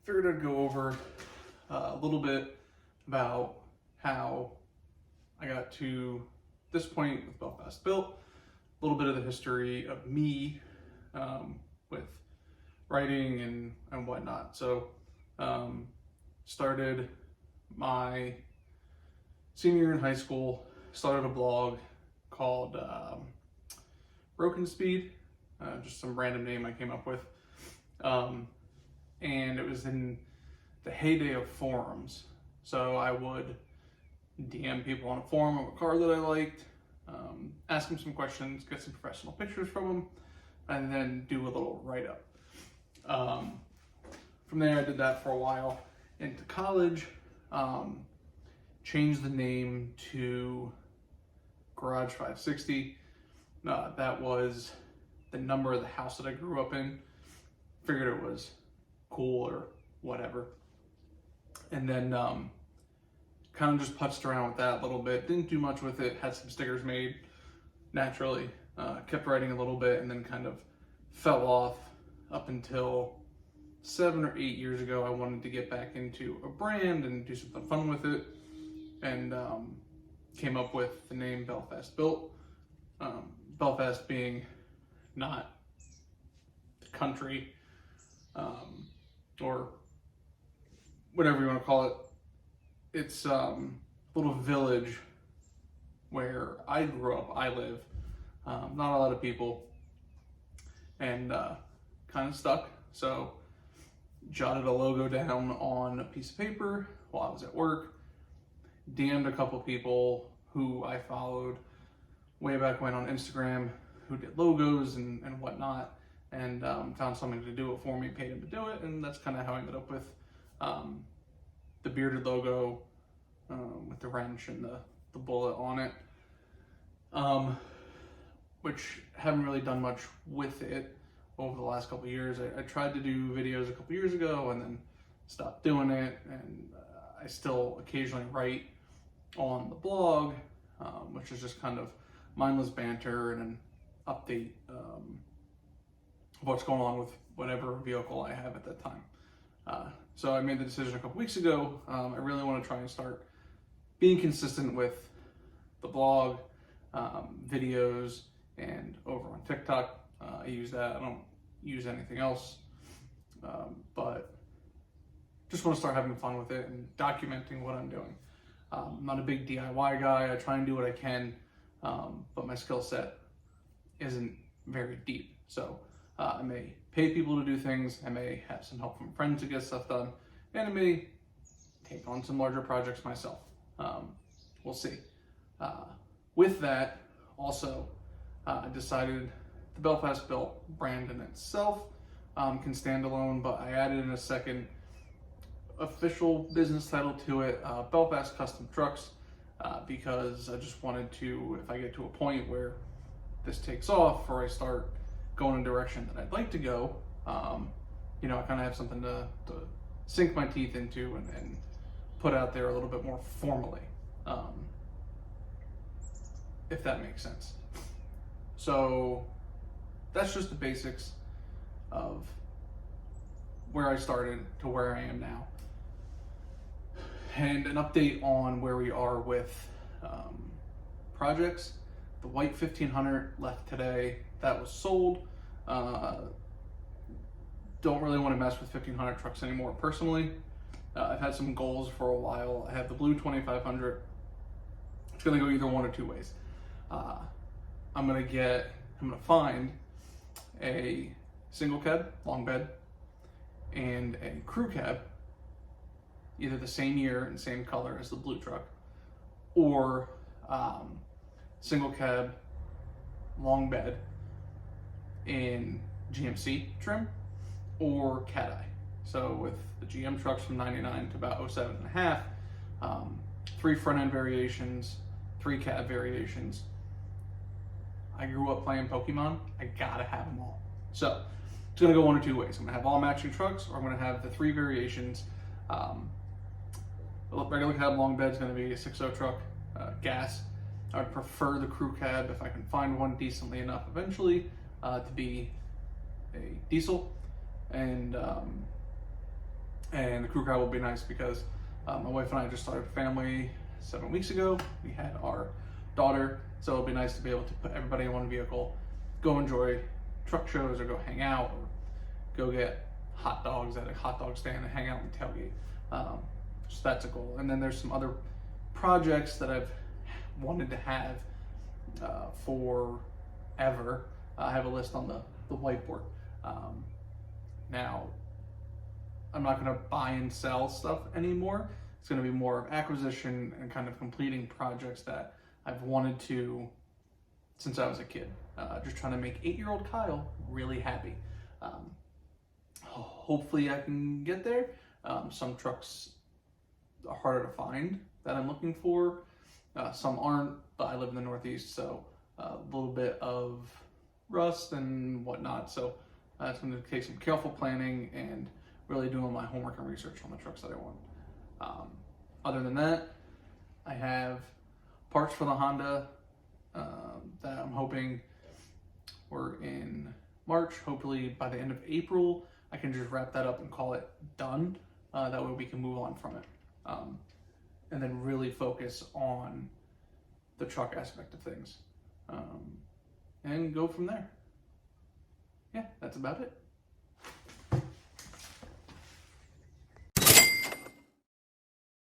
figured I'd go over a little bit about how I got to this point with Belfast Built, a little bit of the history of me with writing and whatnot. So started my senior year in high school, started a blog called Broken Speed, just some random name I came up with. And it was in the heyday of forums. So I would DM people on a forum of a car that I liked, ask them some questions, get some professional pictures from them, and then do a little write-up. From there, I did that for a while. Into college, changed the name to Garage 560. That was the number of the house that I grew up in. Figured it was cool or whatever. And then kind of just putzed around with that a little bit. Didn't do much with it. Had some stickers made naturally. Kept writing a little bit and then kind of fell off up until 7 or 8 years ago. I wanted to get back into a brand and do something fun with it. And came up with the name Belfast Built. Belfast being not the country, or whatever you want to call it. It's a little village where I grew up, I live. Not a lot of people, and kind of stuck. So jotted a logo down on a piece of paper while I was at work, DM'd a couple people who I followed way back when on Instagram who did logos and whatnot, and found something to do it for me, paid him to do it, and that's kind of how I ended up with the bearded logo with the wrench and the bullet on it, which haven't really done much with it over the last couple of years. I tried to do videos a couple years ago and then stopped doing it, and I still occasionally write on the blog, which is just kind of mindless banter and an update of what's going on with whatever vehicle I have at that time. So I made the decision a couple weeks ago. I really want to try and start being consistent with the blog, videos, and over on TikTok. I use that. I don't use anything else, but just want to start having fun with it and documenting what I'm doing. I'm not a big DIY guy. I try and do what I can, but my skill set isn't very deep. So I may pay people to do things, I may have some help from friends to get stuff done, and I may take on some larger projects myself. We'll see. With that, also, I decided the Belfast Built brand in itself can stand alone, but I added in a second official business title to it, Belfast Custom Trucks, because I just wanted to, if I get to a point where this takes off or I start going in a direction that I'd like to go, I kind of have something to sink my teeth into and put out there a little bit more formally, if that makes sense. So that's just the basics of where I started to where I am now. And an update on where we are with projects. The white 1500 left today. That was sold. Don't really want to mess with 1500 trucks anymore personally. I've had some goals for a while. I have the blue 2500. It's going to go either one or two ways. I'm going to find a single cab, long bed, and a crew cab, either the same year and same color as the blue truck, or single cab, long bed in GMC trim or cat eye. So with the GM trucks from 99 to about 07 and a half, 3 front end variations, 3 cab variations. I grew up playing Pokemon. I gotta have them all. So it's gonna go one or two ways. I'm gonna have all matching trucks, or I'm gonna have the 3 variations. The regular cab long bed is gonna be a 6.0 truck, gas. I would prefer the crew cab if I can find one decently enough eventually to be a diesel. And And the crew cab will be nice because my wife and I just started a family 7 weeks ago. We had our daughter, so it'll be nice to be able to put everybody in one vehicle, go enjoy truck shows or go hang out or go get hot dogs at a hot dog stand and hang out in the tailgate. So that's a goal. And then there's some other projects that I've wanted to have forever. I have a list on the whiteboard. Now, I'm not going to buy and sell stuff anymore. It's going to be more of acquisition and kind of completing projects that I've wanted to since I was a kid. Just trying to make 8-year-old Kyle really happy. Hopefully I can get there. Some trucks are harder to find that I'm looking for. Some aren't, but I live in the Northeast, so a little bit of rust and whatnot. So it's going to take some careful planning and really doing my homework and research on the trucks that I want. Other than that, I have parts for the Honda that I'm hoping we're in March. Hopefully by the end of April, I can just wrap that up and call it done. That way we can move on from it. And then really focus on the truck aspect of things. And go from there. Yeah, that's about it.